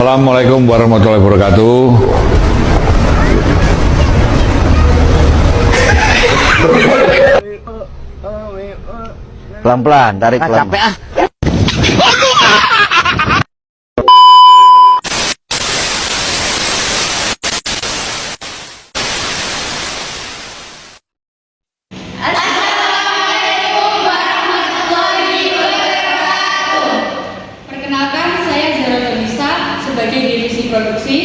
Assalamualaikum warahmatullahi wabarakatuh. Pelan-pelan, tarik pelan. Capek ah. Perkenalkan, saya Zara Danisa sebagai divisi produksi.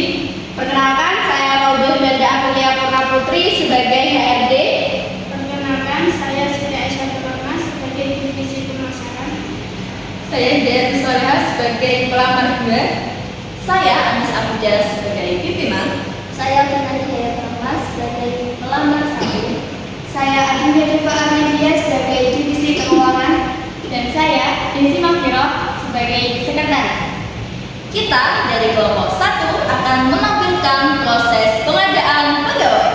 Perkenalkan, saya Raudhah Benda Amelia Purna Putri sebagai HRD. Perkenalkan, saya Siti Aisyah Permas sebagai divisi pemasaran. Saya Dian Soleha sebagai pelamar 2. Saya Anis Abuja sebagai pimpinan. Saya Fina Jaya Permas sebagai pelamar 1. Saya Adinda Deva Armedia sebagai divisi keuangan. Dan saya Desi Mafiro sebagai sekretaris. Kita dari kelompok 1 akan menampilkan proses pengadaan pegawai.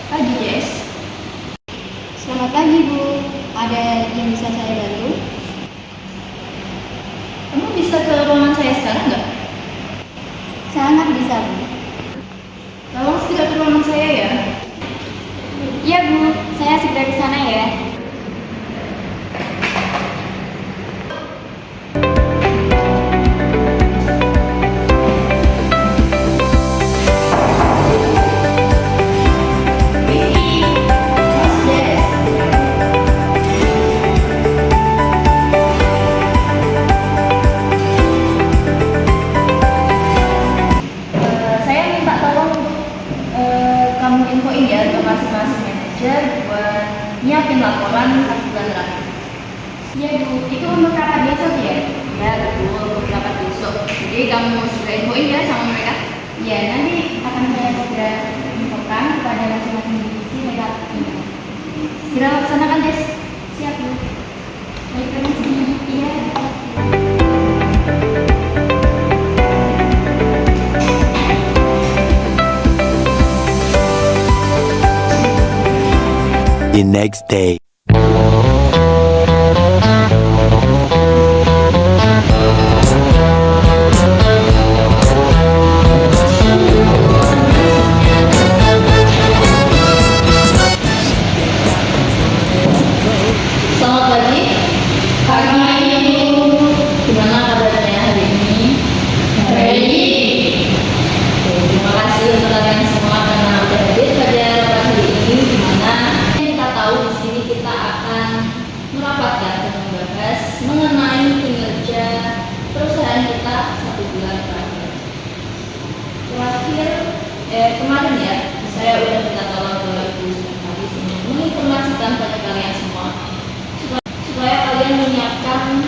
Pagi, Jess. Selamat pagi, Bu. Ada yang bisa saya bantu? Kamu bisa ke ruangan saya sekarang nggak? Sangat bisa, Bu. Tolong segera ke ruangan saya ya. Iya, Bu. Saya segera ke sana ya. Saya minta tolong untuk kamu infoin ya ke masing-masing manajer buat nyiapin laporan 1 bulan terakhir. Iya, Bu. Itu untuk rapat besok ya? Ya betul, untuk rapat besok. Jadi kamu segera infoin ya sama mereka. Ya, nanti akan saya segera infokan kepada masing-masing divisi lewat email. Segera laksanakan, Des. Siap, Bu. Baik, permisi. Iya. The next day. Selamat pagi. Gimana kabarnya hari ini? Baik. Terima kasih untuk kalian semua karena udah hadir pada rapat hari ini, di mana kita tahu di sini kita akan merapatkan dan membahas mengenai kinerja perusahaan kita 1 bulan terakhir. Kemarin ya, saya udah minta tolong ke Ibu Sekretaris untuk menginformasikan pada kalian semua supaya kalian menyiapkan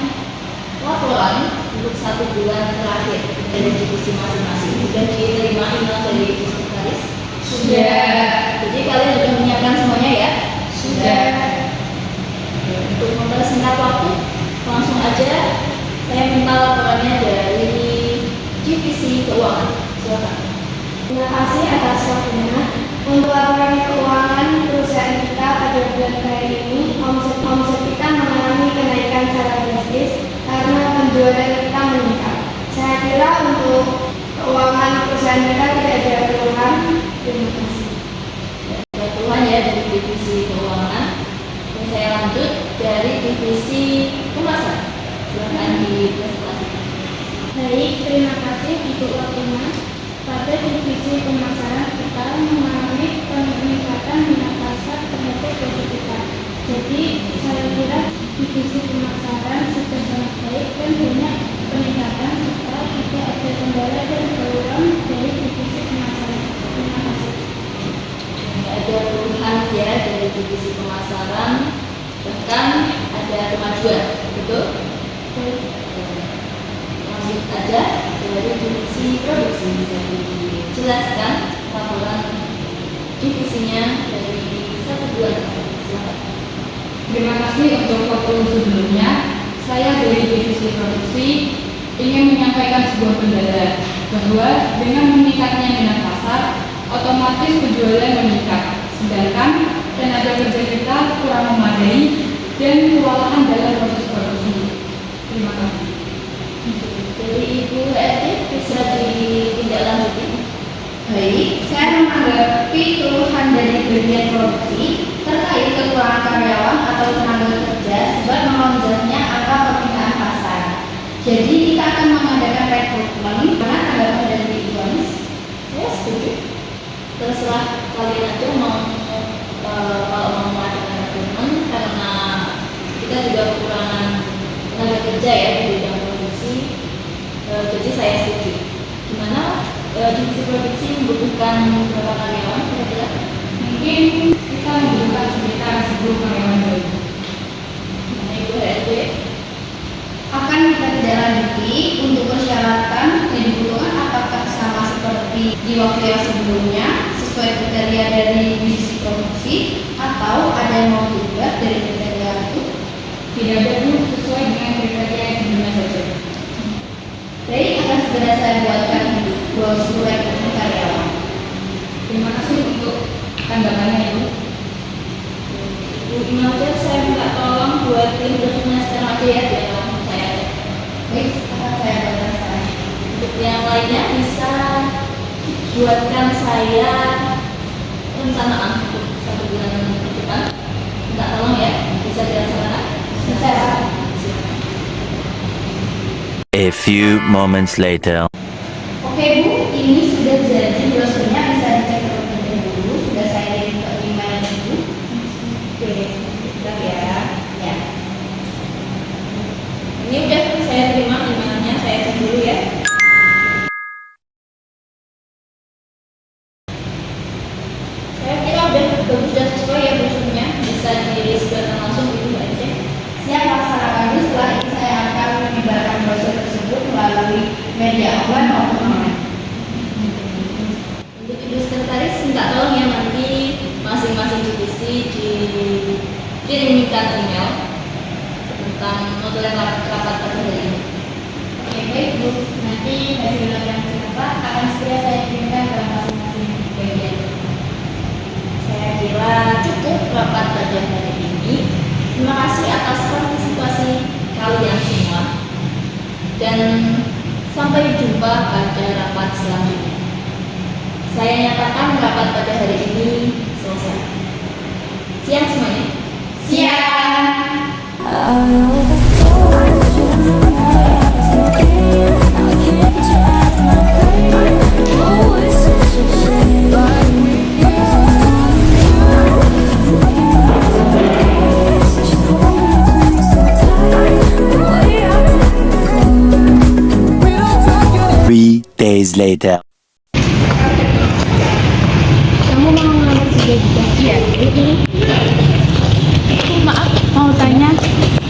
laporan untuk 1 bulan terakhir dari divisi masing-masing. Sudah diterima email dari Ibu Sekretaris? Sudah. Jadi kalian sudah menyiapkan semuanya ya? Sudah. Untuk mempersingkat waktu, langsung aja saya minta laporannya dari divisi keuangan. Silakan. Terima kasih atas waktunya. Untuk laporan keuangan perusahaan kita pada bulan terakhir ini, omset kita mengalami kenaikan secara drastis karena penjualan kita meningkat. Saya kira untuk keuangan perusahaan kita tidak ada keluhan. Terima kasih. Ada keluhan ya dari divisi keuangan. Dan saya lanjut dari divisi pemasaran. Silakan dipresentasikan. Baik, terima kasih Ibu Wakilnya. Pada divisi pemasaran kita mengalami peningkatan minat pasar terhadap produk kita. Jadi saya kira divisi pemasaran sudah sangat baik dan banyak peningkatan serta tidak ada kendala dan keluhan dari divisi pemasaran. Terima kasih. Tidak ada keluhan ya dari divisi pemasaran, bahkan ada kemajuan, betul? Baik. Lanjut aja dari divisi produksi, bisa dijelaskan laporan divisinya dari 1 bulan. Silakan. Terima kasih untuk waktu sebelumnya. Saya dari divisi produksi ingin menyampaikan sebuah kendala bahwa dengan meningkatnya minat pasar, otomatis penjualan meningkat. Sedangkan tenaga kerja kita kurang memadai dan kewalahan dalam proses produksi. Terima kasih. Dari Ibu RT bisa ditindaklanjuti. Baik, saya menanggapi keluhan dari bagian produksi terkait kekurangan karyawan atau tenaga kerja sebab melonjaknya angka permintaan pasar. Jadi kita akan mengadakan rekrutmen. Mana tanggapan dari Ibu Anis? Saya setuju. Terserah kalian aja mau kalau mau mengadakan rekrutmen, karena kita juga kekurangan tenaga kerja ya di bidang produksi. Jadi saya setuju. Gimana divisi produksi membutuhkan berapa karyawan kira-kira? Mungkin kita membutuhkan sekitar 10 karyawan baru. Nah, Ibu RT. Akan kita tidak lanjuti untuk persyaratan yang dibutuhkan apakah sama seperti di waktu yang sebelumnya sesuai kriteria dari divisi produksi atau ada yang mau diubah dari kriteria itu? Tidak ada Bu, sesuai dengan kriteria yang sebelumnya saja. Baik, akan segera saya buatkan brosur rekrutmen karyawan. Terima kasih untuk tanggapannya Ibu. Bu Imaja, saya minta tolong buatin brosurnya sekarang aja ya, biar langsung saya ada. Baik, akan saya buatkan sekarang. Untuk yang lainnya bisa buatkan saya rencanaan untuk 1 bulan ke depan. Minta tolong ya, bisa dilaksanakan? Bisa. Silakan. A few moments later. Oke Bu, ini sudah jadi brosurnya, bisa dicek terlebih dahulu. Sudah saya kirim ke email Ibu. Oke, bentar ya. Ya. Ini udah saya terima emailnya, saya cek dulu ya. Saya kira udah bagus dan sesuai ya brosurnya, bisa disebarkan langsung gitu aja. Siap laksanakan dulu. Setelah ini saya akan menyebarkan brosur tersebut melalui media online maupun online. Untuk Ibu Sekretaris, minta tolong ya nanti masing-masing divisi dikirimkan email tentang notulen rapat pada hari ini. Oke baik Bu, nanti hasil yang berapa akan segera saya kirimkan ke masing-masing bagian. Saya kira cukup rapat pada hari ini. Terima kasih atas partisipasi kalian semua. Dan sampai jumpa pada rapat selanjutnya. Saya nyatakan rapat pada hari ini selesai. Siang semuanya. Siap. Days later. Kamu mau ngelamar kerja juga? Iya. Maaf, mau tanya,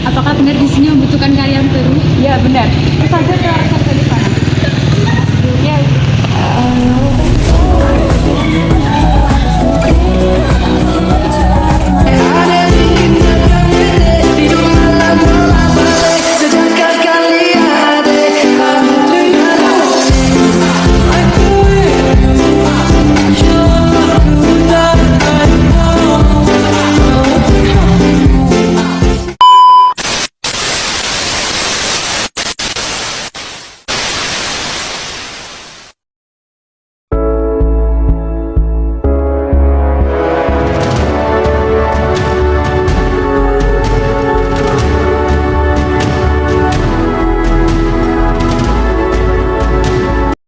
apakah benar di sini membutuhkan karyawan baru? Iya benar. Terus aja